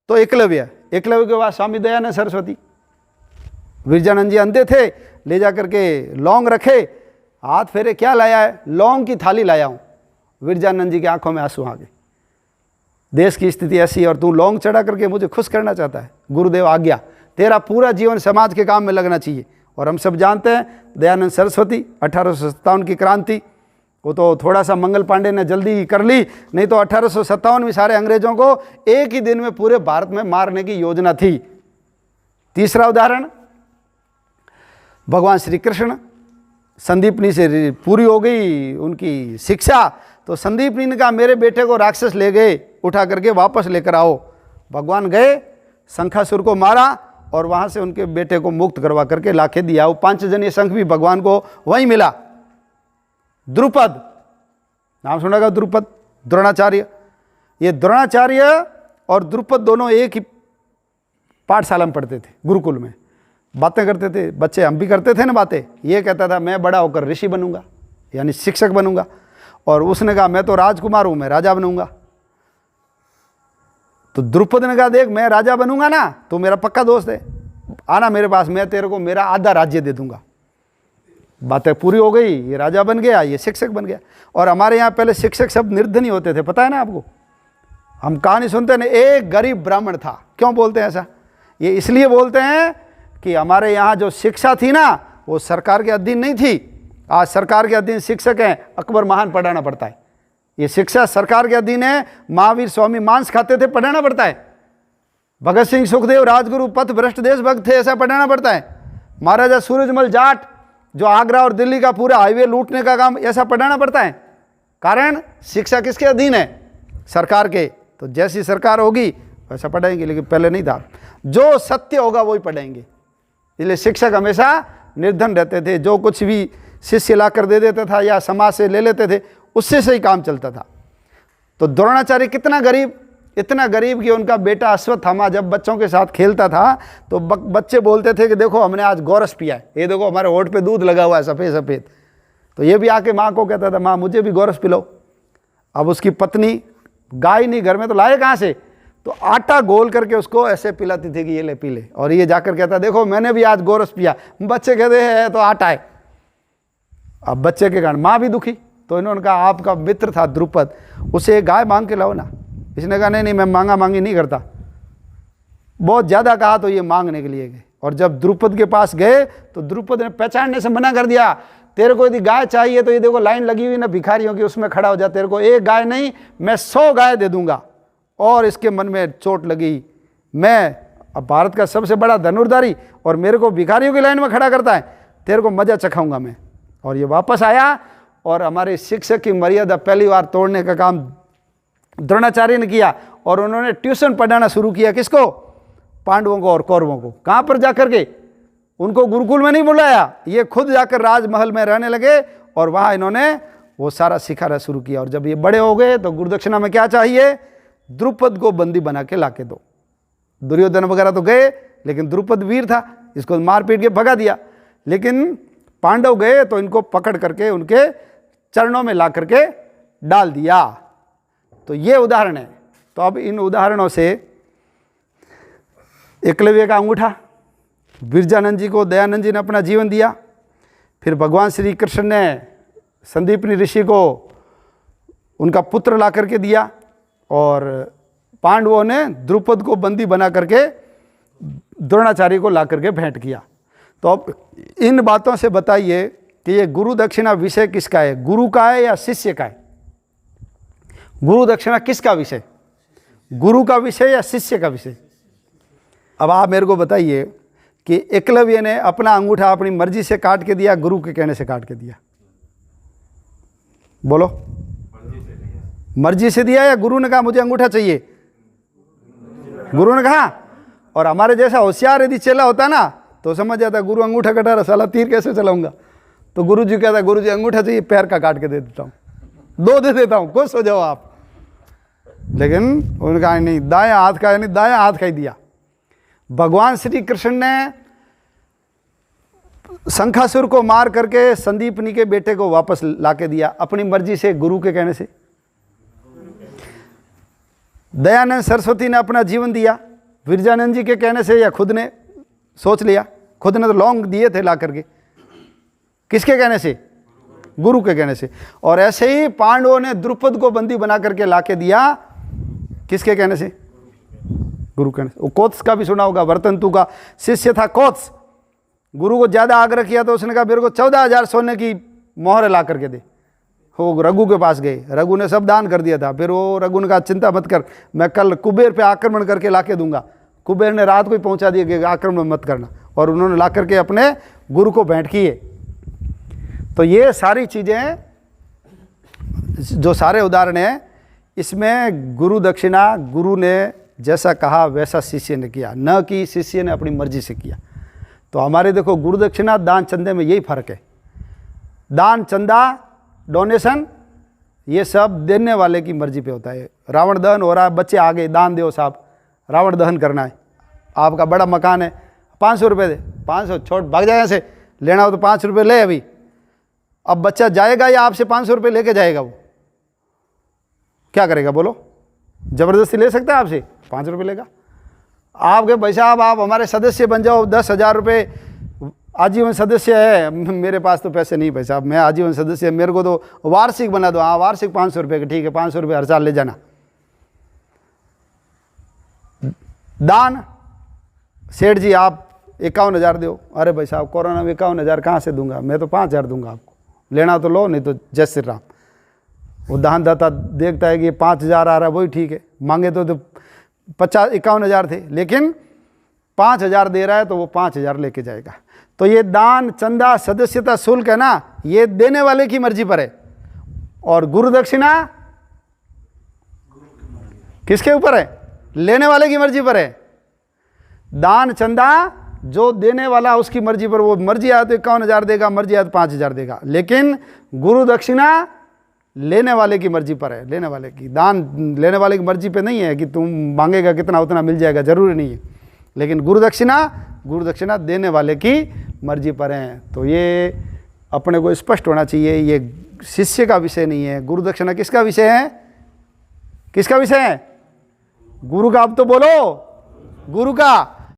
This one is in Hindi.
तो एकलव्य के बाद स्वामी दयानंद सरस्वती। विरजानंद जी अंधे थे, ले जा करके लौंग रखे, हाथ फेरे, क्या लाया है? लौंग की थाली लाया हूँ। विरजानंद जी की आंखों में आंसू आ गए, देश की स्थिति ऐसी है और तू लौंग चढ़ा करके मुझे खुश करना चाहता है। गुरुदेव आज्ञा, तेरा पूरा जीवन समाज के काम में लगना चाहिए। और हम सब जानते हैं दयानंद सरस्वती 1857 की क्रांति, वो तो थोड़ा सा मंगल पांडे ने जल्दी कर ली, नहीं तो 1857 में सारे अंग्रेजों को एक ही दिन में पूरे भारत में मारने की योजना थी। तीसरा उदाहरण, भगवान श्री कृष्ण, संदीपनी से पूरी हो गई उनकी शिक्षा, तो संदीपनी ने कहा मेरे बेटे को राक्षस ले गए, उठा करके वापस लेकर आओ। भगवान गए, शंखासुर को मारा और वहाँ से उनके बेटे को मुक्त करवा करके लाके दिया। वो पांचजन्य शंख भी भगवान को वहीं मिला। द्रुपद, नाम सुना द्रुपद, द्रोणाचार्य। ये द्रोणाचार्य और द्रुपद दोनों एक ही पाठशाला में पढ़ते थे, गुरुकुल में। बातें करते थे बच्चे, हम भी करते थे ना बातें। ये कहता था मैं बड़ा होकर ऋषि बनूंगा, यानी शिक्षक बनूंगा, और उसने कहा मैं तो राजकुमार हूं, मैं राजा बनूंगा। तो द्रुपद ने कहा देख मैं राजा बनूंगा ना, तो मेरा पक्का दोस्त है, आना मेरे पास, मैं तेरे को मेरा आधा राज्य दे दूंगा। बातें पूरी हो गई, ये राजा बन गया, ये शिक्षक बन गया। और हमारे यहाँ पहले शिक्षक सब निर्धनी होते थे, पता है ना आपको। हम कहानी सुनते ना, एक गरीब ब्राह्मण था। क्यों बोलते हैं ऐसा? ये इसलिए बोलते हैं कि हमारे यहाँ जो शिक्षा थी ना, वो सरकार के अधीन नहीं थी। आज सरकार के अधीन शिक्षक हैं, अकबर महान पढ़ाना पड़ता है। ये शिक्षा सरकार के अधीन है, महावीर स्वामी मांस खाते थे, पढ़ाना पड़ता है। भगत सिंह सुखदेव राजगुरु पथ भ्रष्ट देशभक्त थे, ऐसा पढ़ाना पड़ता है। महाराजा सूरजमल जाट जो आगरा और दिल्ली का पूरा हाईवे लूटने का काम, ऐसा पढ़ाना पड़ता है। कारण शिक्षा किसके अधीन है? सरकार के। तो जैसी सरकार होगी वैसा पढ़ाएंगे, लेकिन पहले नहीं था। जो सत्य होगा वही पढ़ाएंगे। इसलिए शिक्षक हमेशा निर्धन रहते थे, जो कुछ भी शिष्य ला कर दे देता था या समाज से ले लेते थे, उससे से ही काम चलता था। तो द्रोणाचार्य कितना गरीब, इतना गरीब कि उनका बेटा अश्वत्थामा जब बच्चों के साथ खेलता था तो बच्चे बोलते थे कि देखो हमने आज गोरस पिया है, ये देखो हमारे होठ पे दूध लगा हुआ है सफ़ेद सफ़ेद। तो ये भी आके माँ को कहता था माँ मुझे भी गोरस पिलाओ। अब उसकी पत्नी, गाय नहीं घर में तो लाए कहाँ से, तो आटा गोल करके उसको ऐसे पिलाती थी कि ये ले पी ले। और ये जाकर कहता देखो मैंने भी आज गोरस पिया। बच्चे कहते हैं तो आटा है। अब बच्चे के कारण माँ भी दुखी, तो इन्होंने कहा आपका मित्र था द्रुपद, उसे गाय मांग के लाओ ना। इसने कहा नहीं नहीं मैं मांगा मांगी नहीं करता। बहुत ज़्यादा कहा तो ये मांगने के लिए गए। और जब द्रुपद के पास गए तो द्रुपद ने पहचानने से मना कर दिया। तेरे को यदि गाय चाहिए तो ये देखो लाइन लगी हुई ना भिखारियों की, उसमें खड़ा हो जा, तेरे को एक गाय नहीं मैं 100 गाय दे दूंगा। और इसके मन में चोट लगी, मैं अब भारत का सबसे बड़ा धनुर्धारी और मेरे को भिखारियों की लाइन में खड़ा करता है, तेरे को मजा चखाऊंगा मैं। और ये वापस आया और हमारे शिक्षक की मर्यादा पहली बार तोड़ने का काम द्रोणाचार्य ने किया। और उन्होंने ट्यूशन पढ़ाना शुरू किया, किसको? पांडवों को और कौरवों को। कहाँ पर जाकर के? उनको गुरुकुल में नहीं बुलाया, ये खुद जाकर राजमहल में रहने लगे और वहाँ इन्होंने वो सारा सिखाना शुरू किया। और जब ये बड़े हो गए तो गुरुदक्षिणा में क्या चाहिए? द्रुपद को बंदी बना के लाके दो। दुर्योधन वगैरह तो गए, लेकिन द्रुपद वीर था, इसको मार पीट के भगा दिया। लेकिन पांडव गए तो इनको पकड़ करके उनके चरणों में ला करके डाल दिया। तो ये उदाहरण है। तो अब इन उदाहरणों से एकलव्य का अंगूठा, विरजानंद जी को दयानंद जी ने अपना जीवन दिया। फिर भगवान श्री कृष्ण ने संदीपनी ऋषि को उनका पुत्र ला करके दिया और पांडवों ने द्रुपद को बंदी बना करके द्रोणाचार्य को ला करके भेंट किया। तो अब इन बातों से बताइए कि ये गुरु दक्षिणा विषय किसका है, गुरु का है या शिष्य का है? गुरु दक्षिणा किसका विषय, गुरु का विषय या शिष्य का विषय? अब आप मेरे को बताइए कि एकलव्य ने अपना अंगूठा अपनी मर्जी से काट के दिया, गुरु के कहने से काट के दिया? बोलो। मर्जी से दिया या गुरु ने कहा मुझे अंगूठा चाहिए? गुरु ने कहा। और हमारे जैसा होशियार यदि चेला होता ना तो समझ जाता गुरु अंगूठा कटा रहा, साला तीर कैसे चलाऊंगा। तो गुरु जी कहता गुरु जी अंगूठा चाहिए, पैर का काट के दे देता हूँ, 2 दे देता हूँ, खुश हो जाओ आप। लेकिन उन्होंने कहा नहीं, दायां हाथ का नहीं, दायां हाथ का ही दिया। भगवान श्री कृष्ण ने शंखासुर को मार करके संदीपनी के बेटे को वापस लाके दिया अपनी मर्जी से, गुरु के कहने से। दयानंद सरस्वती ने अपना जीवन दिया विरजानंद जी के कहने से या खुद ने सोच लिया? खुद ने तो लौंग दिए थे ला करके। किसके कहने से? गुरु के कहने से। और ऐसे ही पांडवों ने द्रुपद को बंदी बना करके लाके दिया, किसके कहने से? गुरु कहने से। वो कोत्स का भी सुना होगा, वर्तंतु का शिष्य था कोत्स। गुरु को ज्यादा आग्रह किया तो उसने कहा मेरे को 14,000 सोने की मोहर ला करके दे। वो रघु के पास गए, रघु ने सब दान कर दिया था। फिर वो रघु ने कहा चिंता मत कर, मैं कल कुबेर पे आक्रमण करके लाके दूंगा। कुबेर ने रात को ही पहुंचा दिया कि आक्रमण मत करना, और उन्होंने ला करके अपने गुरु को भेंट किए। तो ये सारी चीजें जो सारे उदाहरण हैं, इसमें गुरु दक्षिणा गुरु ने जैसा कहा वैसा शिष्य ने किया, न कि शिष्य ने अपनी मर्जी से किया। तो हमारे देखो गुरु दक्षिणा दान चंदे में यही फर्क है। दान चंदा डोनेशन ये सब देने वाले की मर्जी पे होता है। रावण दहन हो रहा है, बच्चे आ गए, दान दो साहब, रावण दहन करना है। आपका बड़ा मकान है, 500 रुपये दे, 500 छोड़ भाग जाए यहाँ से, लेना हो तो 5 रुपये ले अभी। अब बच्चा जाएगा या आपसे 500 रुपये लेके जाएगा? वो क्या करेगा बोलो? जबरदस्ती ले सकता है आपसे? 5 रुपये लेगा। आपके भाई साहब आप हमारे सदस्य बन जाओ, 10,000 रुपये आजीवन सदस्य है। मेरे पास तो पैसे नहीं भाई साहब, मैं आजीवन सदस्य, मेरे को तो वार्षिक बना दो। हाँ वार्षिक 500 रुपये का, ठीक है 500 रुपये हर साल ले जाना। दान, सेठ जी आप 51,000 दो। अरे भाई साहब कोरोना में 51,000 कहाँ से दूंगा, मैं तो 5,000 दूंगा आपको, लेना तो लो नहीं तो जय श्री राम। वो दानदाता देखता है कि 5,000 आ रहा है, वही ठीक है। मांगे तो 51,000 थे, लेकिन 5,000 दे रहा है तो वो 5,000 लेके जाएगा। तो ये दान चंदा सदस्यता शुल्क है ना, ये देने वाले की मर्जी पर है। और गुरु दक्षिणा किसके ऊपर है? लेने वाले की मर्जी पर है। दान चंदा जो देने वाला उसकी मर्जी पर, वो मर्जी आया तो 51,000 देगा, मर्जी आया तो 5,000 देगा। लेकिन गुरु दक्षिणा लेने वाले की मर्जी पर है, लेने वाले की। दान लेने वाले की मर्जी पे नहीं है कि तुम मांगेगा कितना उतना मिल जाएगा, जरूरी नहीं है। लेकिन गुरु दक्षिणा देने वाले की मर्जी पर है। तो ये अपने को स्पष्ट होना चाहिए, ये शिष्य का विषय नहीं है। गुरु दक्षिणा किसका विषय है? किसका विषय है? गुरु का। अब तो बोलो, गुरु का।